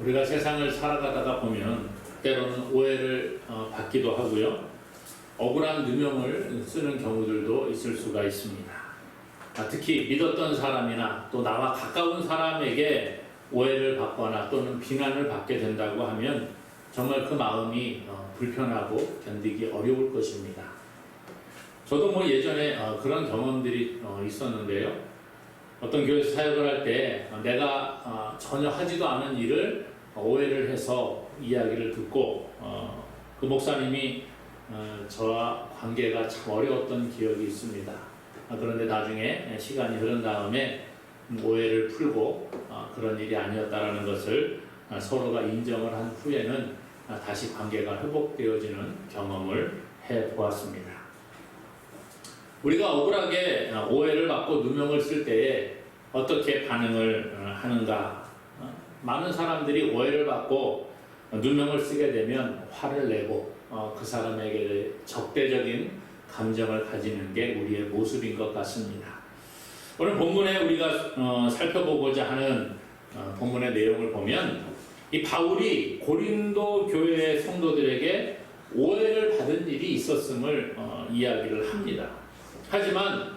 우리가 세상을 살아가다가 보면 때로는 오해를 받기도 하고요. 억울한 누명을 쓰는 경우들도 있을 수가 있습니다. 특히 믿었던 사람이나 또 나와 가까운 사람에게 오해를 받거나 또는 비난을 받게 된다고 하면 정말 그 마음이 불편하고 견디기 어려울 것입니다. 저도 예전에 그런 경험들이 있었는데요. 어떤 교회에서 사역을 할 때 내가 전혀 하지도 않은 일을 오해를 해서 이야기를 듣고 그 목사님이 저와 관계가 참 어려웠던 기억이 있습니다. 그런데 나중에 시간이 흐른 다음에 오해를 풀고 그런 일이 아니었다라는 것을 서로가 인정을 한 후에는 다시 관계가 회복되어지는 경험을 해보았습니다. 우리가 억울하게 오해를 받고 누명을 쓸 때에 어떻게 반응을 하는가? 많은 사람들이 오해를 받고 누명을 쓰게 되면 화를 내고 그 사람에게 적대적인 감정을 가지는 게 우리의 모습인 것 같습니다. 오늘 본문에 우리가 살펴보고자 하는 본문의 내용을 보면 이 바울이 고린도 교회의 성도들에게 오해를 받은 일이 있었음을 이야기를 합니다. 하지만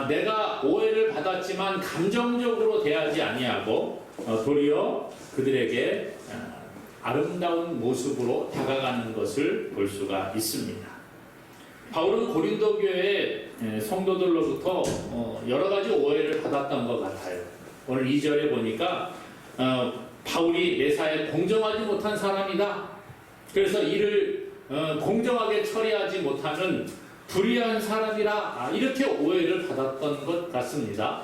내가 오해를 받았지만 감정적으로 대하지 아니하고 도리어 그들에게 아름다운 모습으로 다가가는 것을 볼 수가 있습니다. 바울은 고린도 교회의 성도들로부터 여러 가지 오해를 받았던 것 같아요. 오늘 2절에 보니까 바울이 매사에 공정하지 못한 사람이다. 그래서 이를 공정하게 처리하지 못하는 불의한 사람이라 이렇게 오해를 받았던 것 같습니다.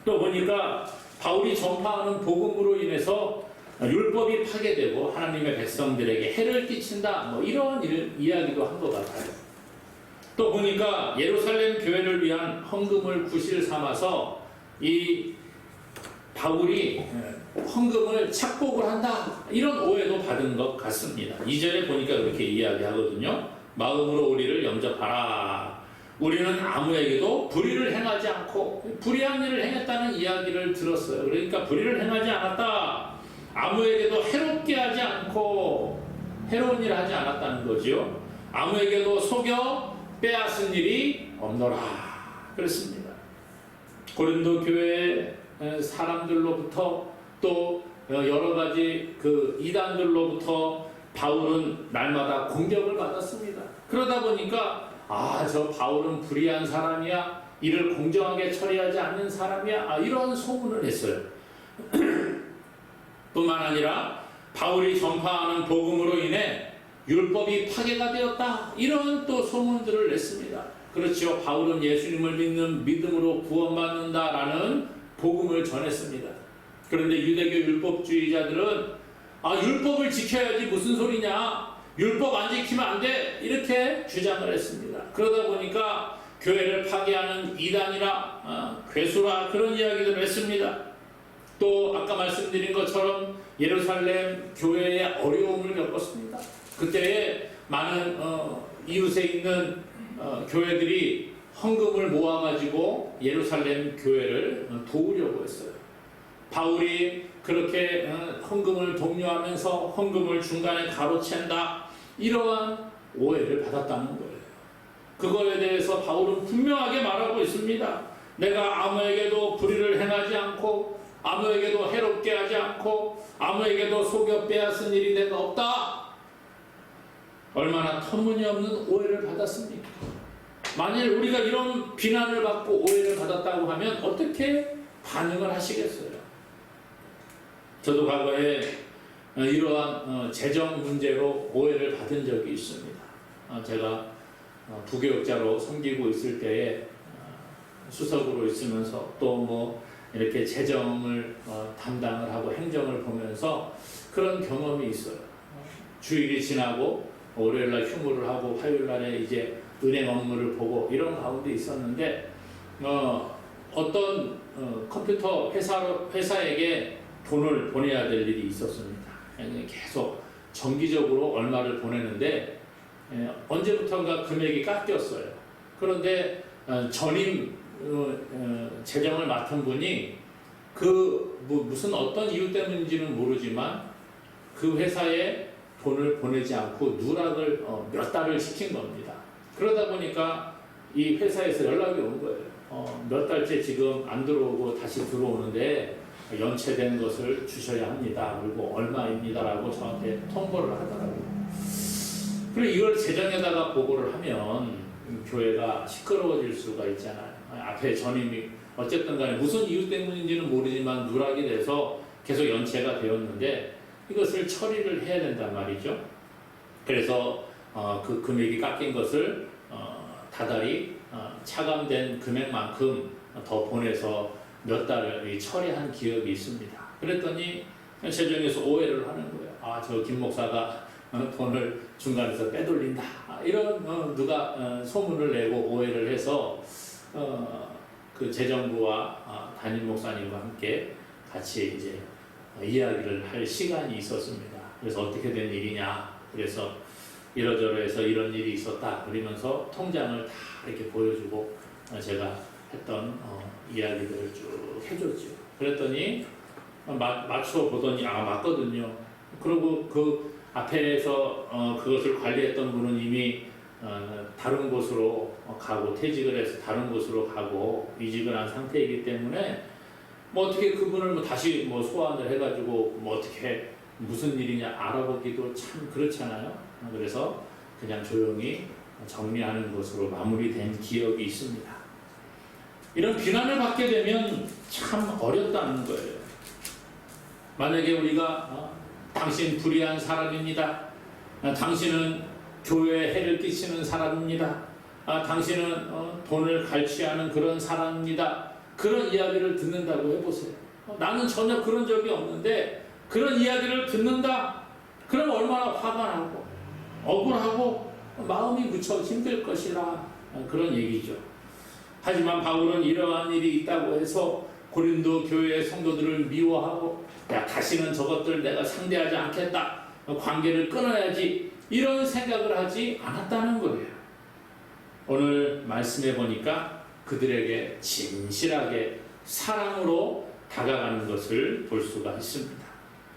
또 보니까 바울이 전파하는 복음으로 인해서 율법이 파괴되고 하나님의 백성들에게 해를 끼친다 이런 이야기도 한 것 같아요. 또 보니까 예루살렘 교회를 위한 헌금을 구실 삼아서 이 바울이 헌금을 착복을 한다 이런 오해도 받은 것 같습니다. 2절에 보니까 그렇게 이야기하거든요. 마음으로 우리를 영접하라. 우리는 아무에게도 불의를 행하지 않고 불의한 일을 행했다는 이야기를 들었어요. 그러니까 불의를 행하지 않았다. 아무에게도 해롭게 하지 않고 해로운 일을 하지 않았다는 거지요. 아무에게도 속여 빼앗은 일이 없노라. 그렇습니다. 고린도 교회 사람들로부터 또 여러 가지 그 이단들로부터 바울은 날마다 공격을 받았습니다. 그러다 보니까 저 바울은 불의한 사람이야. 이를 공정하게 처리하지 않는 사람이야. 이런 소문을 했어요. 뿐만 아니라 바울이 전파하는 복음으로 인해 율법이 파괴가 되었다. 이런 또 소문들을 냈습니다. 그렇죠. 바울은 예수님을 믿는 믿음으로 구원받는다라는 복음을 전했습니다. 그런데 유대교 율법주의자들은 율법을 지켜야지 무슨 소리냐. 율법 안 지키면 안 돼. 이렇게 주장을 했습니다. 그러다 보니까 교회를 파괴하는 이단이라 괴수라 그런 이야기들을 했습니다. 또 아까 말씀드린 것처럼 예루살렘 교회의 어려움을 겪었습니다. 그때에 많은 이웃에 있는 교회들이 헌금을 모아가지고 예루살렘 교회를 도우려고 했어요. 바울이 그렇게 헌금을 독려하면서 헌금을 중간에 가로챈다. 이러한 오해를 받았다는 거예요. 그거에 대해서 바울은 분명하게 말하고 있습니다. 내가 아무에게도 불의를 행하지 않고 아무에게도 해롭게 하지 않고 아무에게도 속여 빼앗은 일이 내가 없다. 얼마나 터무니없는 오해를 받았습니까? 만일 우리가 이런 비난을 받고 오해를 받았다고 하면 어떻게 반응을 하시겠어요? 저도 과거에 이러한 재정 문제로 오해를 받은 적이 있습니다. 제가 부교육자로 섬기고 있을 때에 수석으로 있으면서 또 이렇게 재정을 담당을 하고 행정을 보면서 그런 경험이 있어요. 주일이 지나고 월요일날 휴무를 하고 화요일날에 이제 은행 업무를 보고 이런 가운데 있었는데 어떤 컴퓨터 회사에게 돈을 보내야 될 일이 있었습니다. 계속 정기적으로 얼마를 보내는데 언제부턴가 금액이 깎였어요. 그런데 전임 재정을 맡은 분이 무슨 어떤 이유 때문인지는 모르지만 그 회사에 돈을 보내지 않고 누락을 몇 달을 시킨 겁니다. 그러다 보니까 이 회사에서 연락이 온 거예요. 몇 달째 지금 안 들어오고 다시 들어오는데 연체된 것을 주셔야 합니다. 그리고 얼마입니다라고 저한테 통보를 하더라고요. 그리고 이걸 재정에다가 보고를 하면 교회가 시끄러워질 수가 있잖아요. 앞에 전임이 어쨌든 간에 무슨 이유 때문인지는 모르지만 누락이 돼서 계속 연체가 되었는데 이것을 처리를 해야 된단 말이죠. 그래서 그 금액이 깎인 것을 다달이 차감된 금액만큼 더 보내서 몇 달을 처리한 기억이 있습니다. 그랬더니 재정에서 오해를 하는 거예요. 저 김 목사가 돈을 중간에서 빼돌린다. 이런 누가 소문을 내고 오해를 해서 그 재정부와 담임 목사님과 함께 같이 이제 이야기를 할 시간이 있었습니다. 그래서 어떻게 된 일이냐. 그래서 이러저러해서 이런 일이 있었다. 그러면서 통장을 다 이렇게 보여주고 제가 했던 이야기들을 쭉 해줬죠. 그랬더니 맞춰 보더니 맞거든요. 그리고 그 앞에서 그것을 관리했던 분은 이미 다른 곳으로 가고 퇴직을 해서 다른 곳으로 가고 이직을 한 상태이기 때문에 뭐 어떻게 그분을 다시 소환을 해가지고 어떻게 무슨 일이냐 알아보기도 참 그렇잖아요. 그래서 그냥 조용히 정리하는 것으로 마무리된 기억이 있습니다. 이런 비난을 받게 되면 참 어렵다는 거예요. 만약에 우리가 당신 불의한 사람입니다. 당신은 교회에 해를 끼치는 사람입니다. 당신은 돈을 갈취하는 그런 사람입니다. 그런 이야기를 듣는다고 해보세요. 나는 전혀 그런 적이 없는데 그런 이야기를 듣는다? 그럼 얼마나 화가 나고 억울하고 마음이 무척 힘들 것이라 그런 얘기죠. 하지만 바울은 이러한 일이 있다고 해서 고린도 교회의 성도들을 미워하고 다시는 저것들 내가 상대하지 않겠다. 관계를 끊어야지. 이런 생각을 하지 않았다는 거예요. 오늘 말씀해 보니까 그들에게 진실하게 사랑으로 다가가는 것을 볼 수가 있습니다.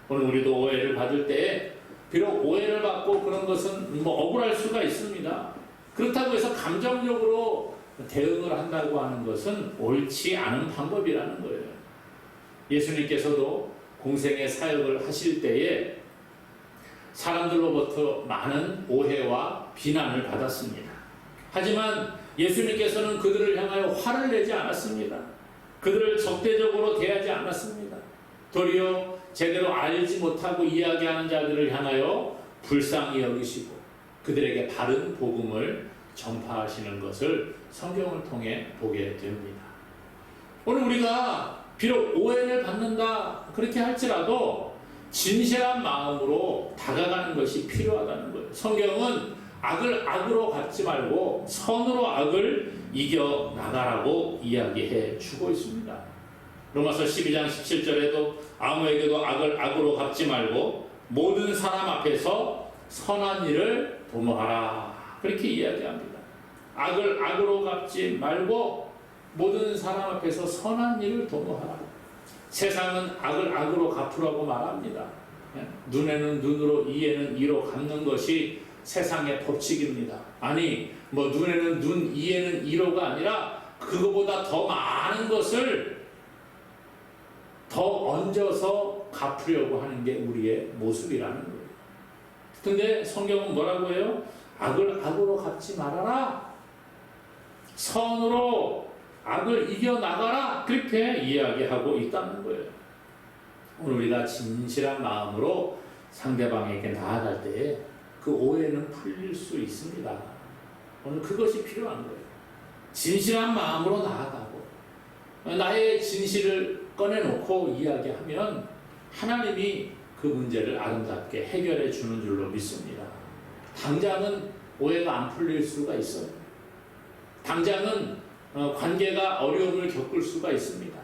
오늘 우리도 오해를 받을 때 비록 오해를 받고 그런 것은 억울할 수가 있습니다. 그렇다고 해서 감정적으로 대응을 한다고 하는 것은 옳지 않은 방법이라는 거예요. 예수님께서도 공생의 사역을 하실 때에 사람들로부터 많은 오해와 비난을 받았습니다. 하지만 예수님께서는 그들을 향하여 화를 내지 않았습니다. 그들을 적대적으로 대하지 않았습니다. 도리어 제대로 알지 못하고 이야기하는 자들을 향하여 불쌍히 여기시고 그들에게 바른 복음을 전파하시는 것을 성경을 통해 보게 됩니다. 오늘 우리가 비록 오해를 받는다 그렇게 할지라도 진실한 마음으로 다가가는 것이 필요하다는 거예요. 성경은 악을 악으로 갚지 말고 선으로 악을 이겨나가라고 이야기해 주고 있습니다. 로마서 12장 17절에도 아무에게도 악을 악으로 갚지 말고 모든 사람 앞에서 선한 일을 도모하라. 그렇게 이야기합니다. 악을 악으로 갚지 말고 모든 사람 앞에서 선한 일을 도모하라. 세상은 악을 악으로 갚으라고 말합니다. 눈에는 눈으로 이에는 이로 갚는 것이 세상의 법칙입니다. 아니 눈에는 눈 이에는 이로가 아니라 그거보다 더 많은 것을 더 얹어서 갚으려고 하는 게 우리의 모습이라는 거예요. 근데 성경은 뭐라고 해요? 악을 악으로 갚지 말아라. 선으로 악을 이겨나가라. 그렇게 이야기하고 있다는 거예요. 오늘 우리가 진실한 마음으로 상대방에게 나아갈 때에 그 오해는 풀릴 수 있습니다. 오늘 그것이 필요한 거예요. 진실한 마음으로 나아가고 나의 진실을 꺼내놓고 이야기하면 하나님이 그 문제를 아름답게 해결해 주는 줄로 믿습니다. 당장은 오해가 안 풀릴 수가 있어요. 당장은 관계가 어려움을 겪을 수가 있습니다.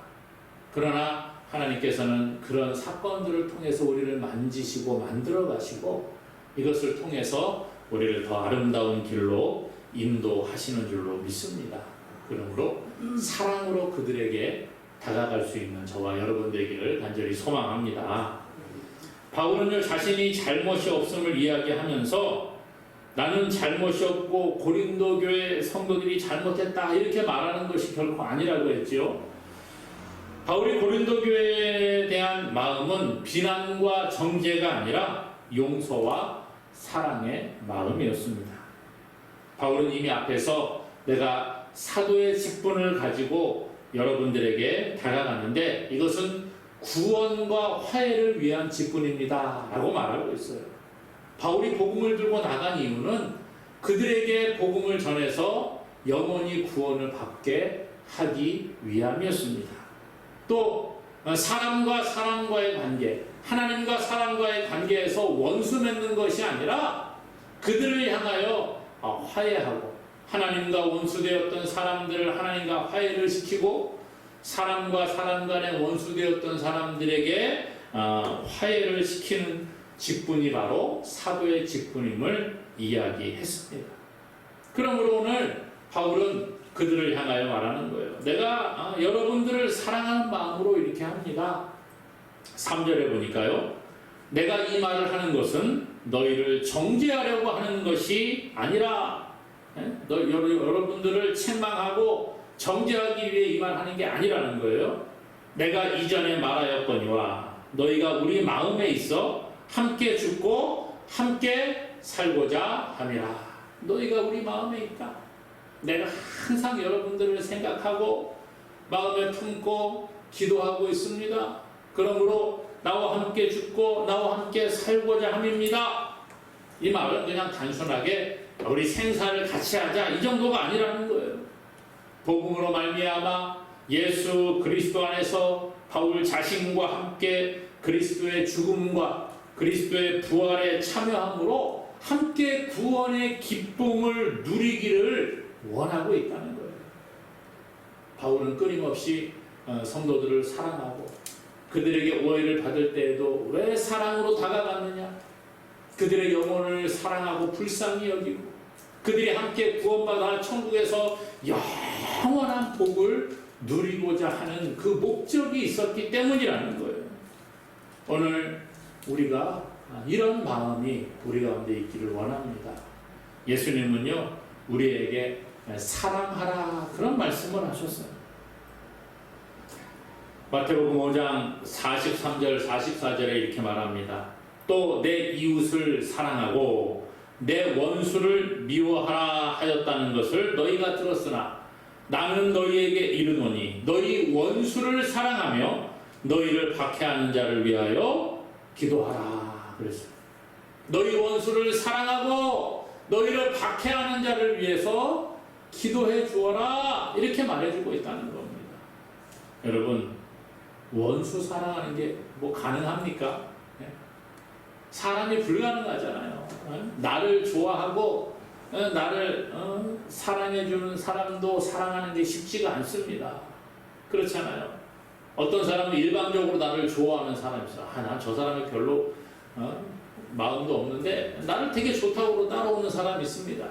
그러나 하나님께서는 그런 사건들을 통해서 우리를 만지시고 만들어 가시고 이것을 통해서 우리를 더 아름다운 길로 인도하시는 줄로 믿습니다. 그러므로 사랑으로 그들에게 다가갈 수 있는 저와 여러분 되기를 간절히 소망합니다. 바울은요, 자신이 잘못이 없음을 이야기하면서 나는 잘못이 없고 고린도 교회 성도들이 잘못했다 이렇게 말하는 것이 결코 아니라고 했지요. 바울이 고린도 교회에 대한 마음은 비난과 정죄가 아니라 용서와 사랑의 마음이었습니다. 바울은 이미 앞에서 내가 사도의 직분을 가지고 여러분들에게 다가가는데 이것은 구원과 화해를 위한 직분입니다 라고 말하고 있어요. 바울이 복음을 들고 나간 이유는 그들에게 복음을 전해서 영원히 구원을 받게 하기 위함이었습니다. 또 사람과 사람과의 관계, 하나님과 사람과의 관계에서 원수 맺는 것이 아니라 그들을 향하여 화해하고 하나님과 원수되었던 사람들을 하나님과 화해를 시키고 사람과 사람 간의 원수되었던 사람들에게 화해를 시키는 직분이 바로 사도의 직분임을 이야기했습니다. 그러므로 오늘 바울은 그들을 향하여 말하는 거예요. 내가 여러분들을 사랑하는 마음으로 이렇게 합니다. 3절에 보니까요. 내가 이 말을 하는 것은 너희를 정죄하려고 하는 것이 아니라 여러분들을 책망하고 정죄하기 위해 이 말 하는 게 아니라는 거예요. 내가 이전에 말하였거니와 너희가 우리 마음에 있어 함께 죽고 함께 살고자 함이라. 너희가 우리 마음에 있다. 내가 항상 여러분들을 생각하고 마음에 품고 기도하고 있습니다. 그러므로 나와 함께 죽고 나와 함께 살고자 함입니다. 이 말은 그냥 단순하게 우리 생사를 같이 하자 이 정도가 아니라는 거예요. 복음으로 말미암아 예수 그리스도 안에서 바울 자신과 함께 그리스도의 죽음과 그리스도의 부활에 참여함으로 함께 구원의 기쁨을 누리기를 원하고 있다는 거예요. 바울은 끊임없이 성도들을 사랑하고 그들에게 오해를 받을 때에도 왜 사랑으로 다가갔느냐? 그들의 영혼을 사랑하고 불쌍히 여기고 그들이 함께 구원받아 천국에서 영원한 복을 누리고자 하는 그 목적이 있었기 때문이라는 거예요. 오늘 우리가 이런 마음이 우리 가운데 있기를 원합니다. 예수님은요 우리에게 사랑하라 그런 말씀을 하셨어요. 마태복음 5장 43절 44절에 이렇게 말합니다. 또 내 이웃을 사랑하고 내 원수를 미워하라 하였다는 것을 너희가 들었으나 나는 너희에게 이르노니 너희 원수를 사랑하며 너희를 박해하는 자를 위하여 기도하라 그랬어요. 너희 원수를 사랑하고 너희를 박해하는 자를 위해서 기도해 주어라 이렇게 말해주고 있다는 겁니다. 여러분 원수 사랑하는 게 뭐 가능합니까? 사람이 불가능하잖아요. 나를 좋아하고 나를 사랑해주는 사람도 사랑하는 게 쉽지가 않습니다. 그렇잖아요. 어떤 사람은 일방적으로 나를 좋아하는 사람이 있어요. 난 저 사람이 별로 마음도 없는데 나를 되게 좋다고 따라오는 사람이 있습니다.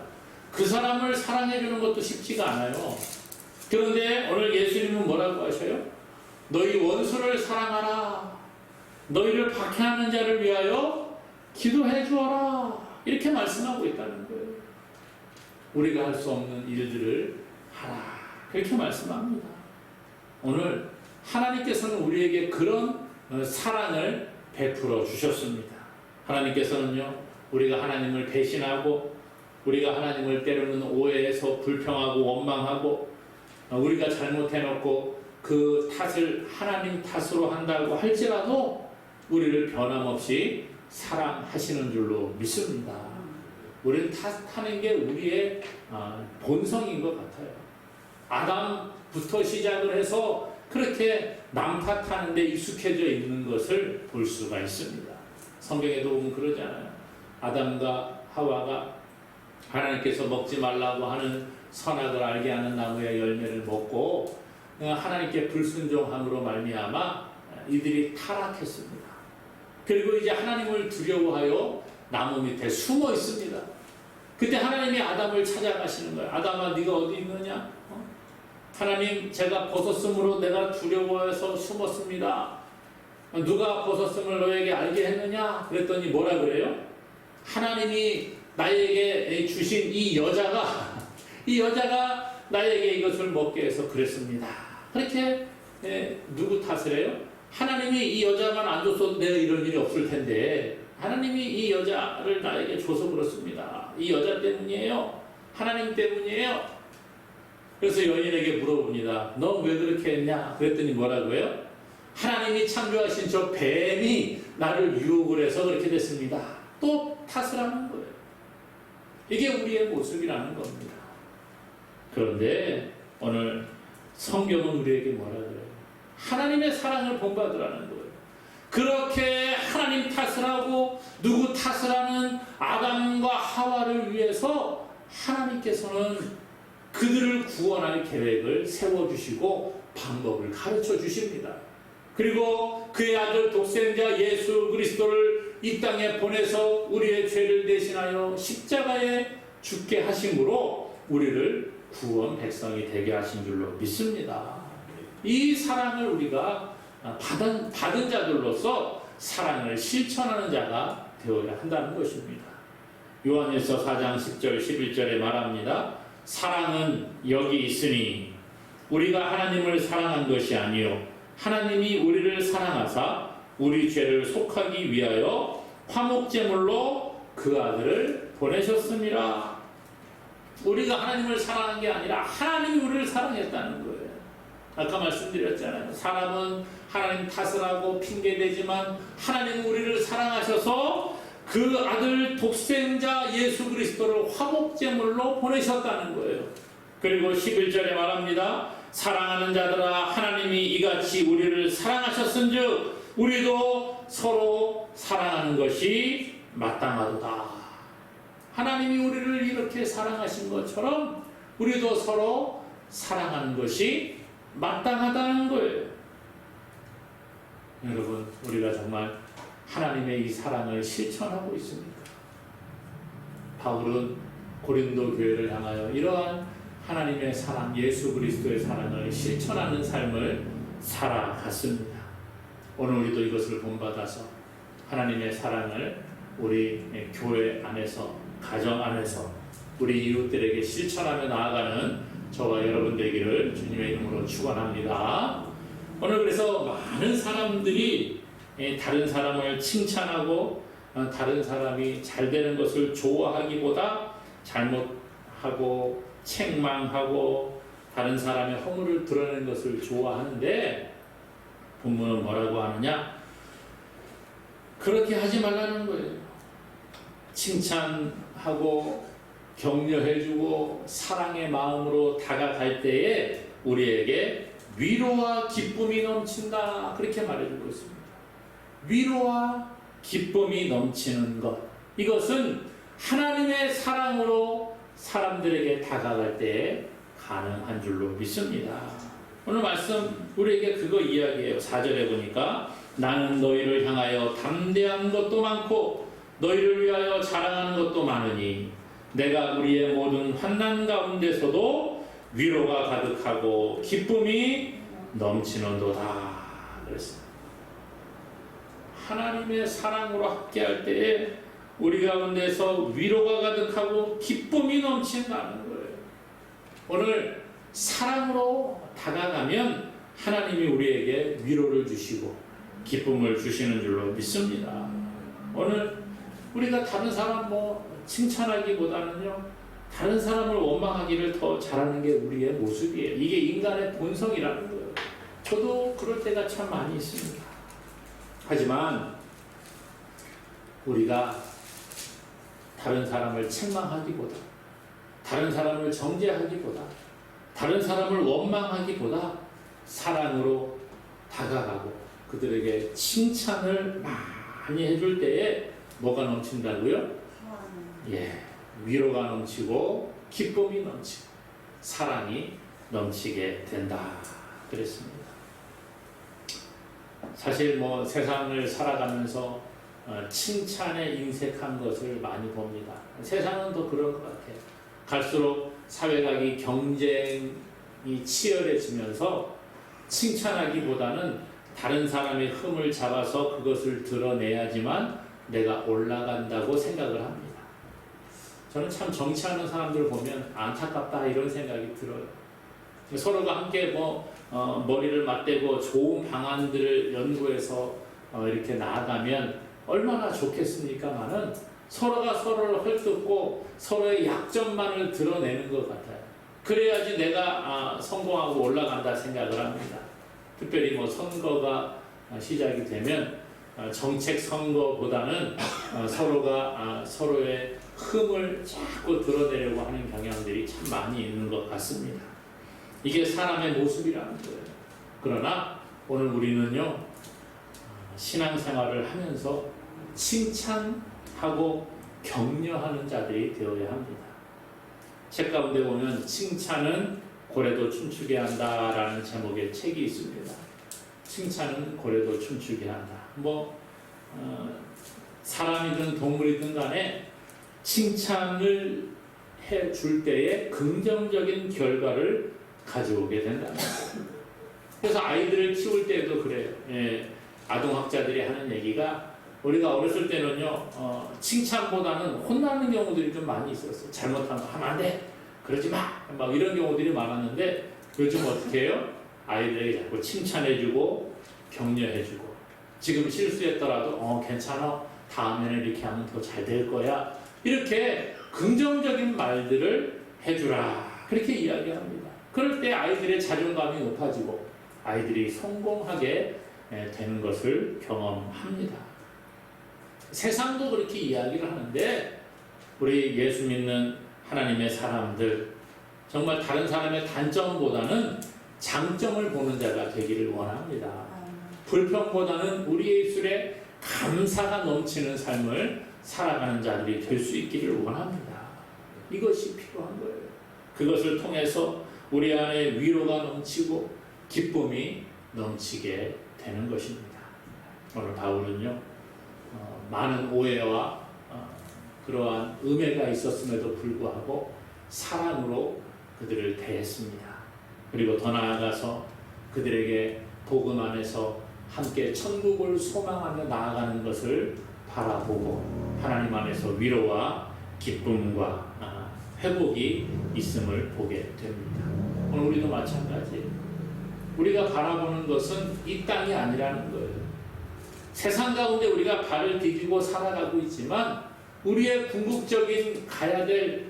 그 사람을 사랑해주는 것도 쉽지가 않아요. 그런데 오늘 예수님은 뭐라고 하셔요? 너희 원수를 사랑하라. 너희를 박해하는 자를 위하여 기도해 주어라. 이렇게 말씀하고 있다는 거예요. 우리가 할 수 없는 일들을 하라. 그렇게 말씀합니다. 오늘 하나님께서는 우리에게 그런 사랑을 베풀어 주셨습니다. 하나님께서는요, 우리가 하나님을 배신하고 우리가 하나님을 때로는 오해해서 불평하고 원망하고 우리가 잘못해놓고 그 탓을 하나님 탓으로 한다고 할지라도 우리를 변함없이 사랑하시는 줄로 믿습니다. 우리는 탓하는 게 우리의 본성인 것 같아요. 아담부터 시작을 해서 그렇게 남 탓하는 데 익숙해져 있는 것을 볼 수가 있습니다. 성경에도 보면 그러잖아요. 아담과 하와가 하나님께서 먹지 말라고 하는 선악을 알게 하는 나무의 열매를 먹고 하나님께 불순종함으로 말미암아 이들이 타락했습니다. 그리고 이제 하나님을 두려워하여 나무 밑에 숨어 있습니다. 그때 하나님이 아담을 찾아가시는 거예요. 아담아, 네가 어디 있느냐? 하나님, 제가 벗었으므로 내가 두려워해서 숨었습니다. 누가 벗었음을 너에게 알게 했느냐? 그랬더니 뭐라 그래요? 하나님이 나에게 주신 이 여자가 나에게 이것을 먹게 해서 그랬습니다. 그렇게 누구 탓을 해요? 하나님이 이 여자만 안 줬어도 내가 이런 일이 없을 텐데 하나님이 이 여자를 나에게 줘서 그렇습니다. 이 여자 때문이에요. 하나님 때문이에요. 그래서 여인에게 물어봅니다. 너 왜 그렇게 했냐? 그랬더니 뭐라고 해요? 하나님이 창조하신 저 뱀이 나를 유혹을 해서 그렇게 됐습니다. 또 탓을 하는 거예요. 이게 우리의 모습이라는 겁니다. 그런데 오늘 성경은 우리에게 뭐라 그래요? 하나님의 사랑을 본받으라는 거예요. 그렇게 하나님 탓을 하고 누구 탓을 하는 아담과 하와를 위해서 하나님께서는 그들을 구원할 계획을 세워주시고 방법을 가르쳐 주십니다. 그리고 그의 아들 독생자 예수 그리스도를 이 땅에 보내서 우리의 죄를 대신하여 십자가에 죽게 하심으로 우리를 구원 백성이 되게 하신 줄로 믿습니다. 이 사랑을 우리가 받은 자들로서 사랑을 실천하는 자가 되어야 한다는 것입니다. 요한일서 4장 10절 11절에 말합니다. 사랑은 여기 있으니 우리가 하나님을 사랑한 것이 아니요 하나님이 우리를 사랑하사 우리 죄를 속하기 위하여 화목제물로 그 아들을 보내셨습니다. 우리가 하나님을 사랑한 게 아니라 하나님이 우리를 사랑했다는 거예요. 아까 말씀드렸잖아요. 사람은 하나님 탓을 하고 핑계대지만 하나님은 우리를 사랑하셔서 그 아들 독생자 예수 그리스도를 화목제물로 보내셨다는 거예요. 그리고 11절에 말합니다. 사랑하는 자들아 하나님이 이같이 우리를 사랑하셨은즉 우리도 서로 사랑하는 것이 마땅하도다. 하나님이 우리를 이렇게 사랑하신 것처럼 우리도 서로 사랑하는 것이 마땅하다는 거예요. 여러분, 우리가 정말 하나님의 이 사랑을 실천하고 있습니까? 바울은 고린도 교회를 향하여 이러한 하나님의 사랑, 예수 그리스도의 사랑을 실천하는 삶을 살아갔습니다. 오늘 우리도 이것을 본받아서 하나님의 사랑을 우리 교회 안에서, 가정 안에서 우리 이웃들에게 실천하며 나아가는 저와 여러분 되기를 주님의 이름으로 축원합니다. 오늘 그래서 많은 사람들이 다른 사람을 칭찬하고 다른 사람이 잘 되는 것을 좋아하기보다 잘못하고 책망하고 다른 사람의 허물을 드러내는 것을 좋아하는데 본문은 뭐라고 하느냐? 그렇게 하지 말라는 거예요. 칭찬하고 격려해주고 사랑의 마음으로 다가갈 때에 우리에게 위로와 기쁨이 넘친다. 그렇게 말해주고 있습니다. 위로와 기쁨이 넘치는 것. 이것은 하나님의 사랑으로 사람들에게 다가갈 때 가능한 줄로 믿습니다. 오늘 말씀 우리에게 그거 이야기해요. 4절에 보니까 나는 너희를 향하여 담대한 것도 많고 너희를 위하여 자랑하는 것도 많으니 내가 우리의 모든 환난 가운데서도 위로가 가득하고 기쁨이 넘치는도다. 그랬어요. 하나님의 사랑으로 함께할 때에 우리 가운데서 위로가 가득하고 기쁨이 넘친다는 거예요. 오늘 사랑으로 다가가면 하나님이 우리에게 위로를 주시고 기쁨을 주시는 줄로 믿습니다. 오늘 우리가 다른 사람 칭찬하기보다는요, 다른 사람을 원망하기를 더 잘하는 게 우리의 모습이에요. 이게 인간의 본성이라는 거예요. 저도 그럴 때가 참 많이 있습니다. 하지만 우리가 다른 사람을 책망하기보다, 다른 사람을 정죄하기보다, 다른 사람을 원망하기보다 사랑으로 다가가고 그들에게 칭찬을 많이 해줄 때에 뭐가 넘친다고요? 위로가 넘치고 기쁨이 넘치고 사랑이 넘치게 된다. 그랬습니다. 사실 세상을 살아가면서 칭찬에 인색한 것을 많이 봅니다. 세상은 더 그런 것 같아요. 갈수록 사회가 경쟁이 경쟁이 치열해지면서 칭찬하기보다는 다른 사람의 흠을 잡아서 그것을 드러내야지만 내가 올라간다고 생각을 합니다. 저는 참 정치하는 사람들 보면 안타깝다 이런 생각이 들어요. 서로가 함께 머리를 맞대고 좋은 방안들을 연구해서 이렇게 나아가면 얼마나 좋겠습니까마는 서로가 서로를 헐뜯고 서로의 약점만을 드러내는 것 같아요. 그래야지 내가 성공하고 올라간다 생각을 합니다. 특별히 선거가 시작이 되면 정책 선거보다는 서로가 서로의 흠을 자꾸 드러내려고 하는 경향들이 참 많이 있는 것 같습니다. 이게 사람의 모습이라는 거예요. 그러나 오늘 우리는요, 신앙생활을 하면서 칭찬하고 격려하는 자들이 되어야 합니다. 책 가운데 보면 칭찬은 고래도 춤추게 한다라는 제목의 책이 있습니다. 칭찬은 고래도 춤추게 한다. 사람이든 동물이든 간에 칭찬을 해줄 때에 긍정적인 결과를 가져오게 된다. 그래서 아이들을 키울 때도 그래요. 아동학자들이 하는 얘기가 우리가 어렸을 때는요, 칭찬보다는 혼나는 경우들이 좀 많이 있었어요. 잘못하면 하면 안 돼, 그러지 마, 막 이런 경우들이 많았는데 요즘 어떻게 해요? 아이들에게 자꾸 칭찬해주고 격려해주고, 지금 실수했더라도 괜찮아, 다음에는 이렇게 하면 더 잘 될 거야, 이렇게 긍정적인 말들을 해주라, 그렇게 이야기합니다. 그럴 때 아이들의 자존감이 높아지고 아이들이 성공하게 되는 것을 경험합니다. 세상도 그렇게 이야기를 하는데 우리 예수 믿는 하나님의 사람들, 정말 다른 사람의 단점보다는 장점을 보는 자가 되기를 원합니다. 불평보다는 우리의 입술에 감사가 넘치는 삶을 살아가는 자들이 될 수 있기를 원합니다. 이것이 필요한 거예요. 그것을 통해서 우리 안에 위로가 넘치고 기쁨이 넘치게 되는 것입니다. 오늘 바울은요, 많은 오해와 그러한 음해가 있었음에도 불구하고 사랑으로 그들을 대했습니다. 그리고 더 나아가서 그들에게 복음 안에서 함께 천국을 소망하며 나아가는 것을 바라보고 하나님 안에서 위로와 기쁨과 회복이 있음을 보게 됩니다. 오늘 우리도 마찬가지예요. 우리가 바라보는 것은 이 땅이 아니라는 거예요. 세상 가운데 우리가 발을 디디고 살아가고 있지만 우리의 궁극적인 가야 될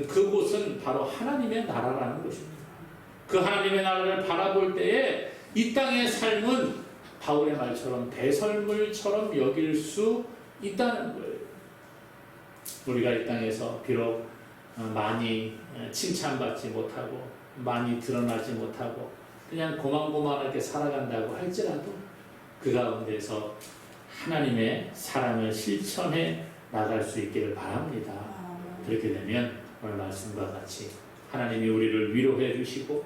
그곳은 바로 하나님의 나라라는 것입니다. 그 하나님의 나라를 바라볼 때에 이 땅의 삶은 바울의 말처럼 배설물처럼 여길 수 있다는 거예요. 우리가 이 땅에서 비록 많이 칭찬받지 못하고 많이 드러나지 못하고 그냥 고만고만하게 살아간다고 할지라도 그 가운데서 하나님의 사랑을 실천해 나갈 수 있기를 바랍니다. 그렇게 되면 오늘 말씀과 같이 하나님이 우리를 위로해 주시고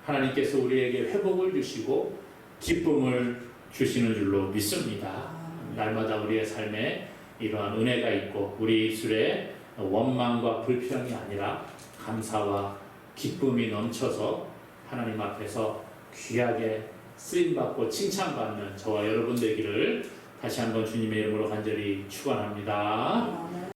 하나님께서 우리에게 회복을 주시고 기쁨을 주시는 줄로 믿습니다. 날마다 우리의 삶에 이러한 은혜가 있고 우리 입술에 원망과 불평이 아니라 감사와 기쁨이 넘쳐서 하나님 앞에서 귀하게 쓰임받고 칭찬받는 저와 여러분 되기를 다시 한번 주님의 이름으로 간절히 축원합니다.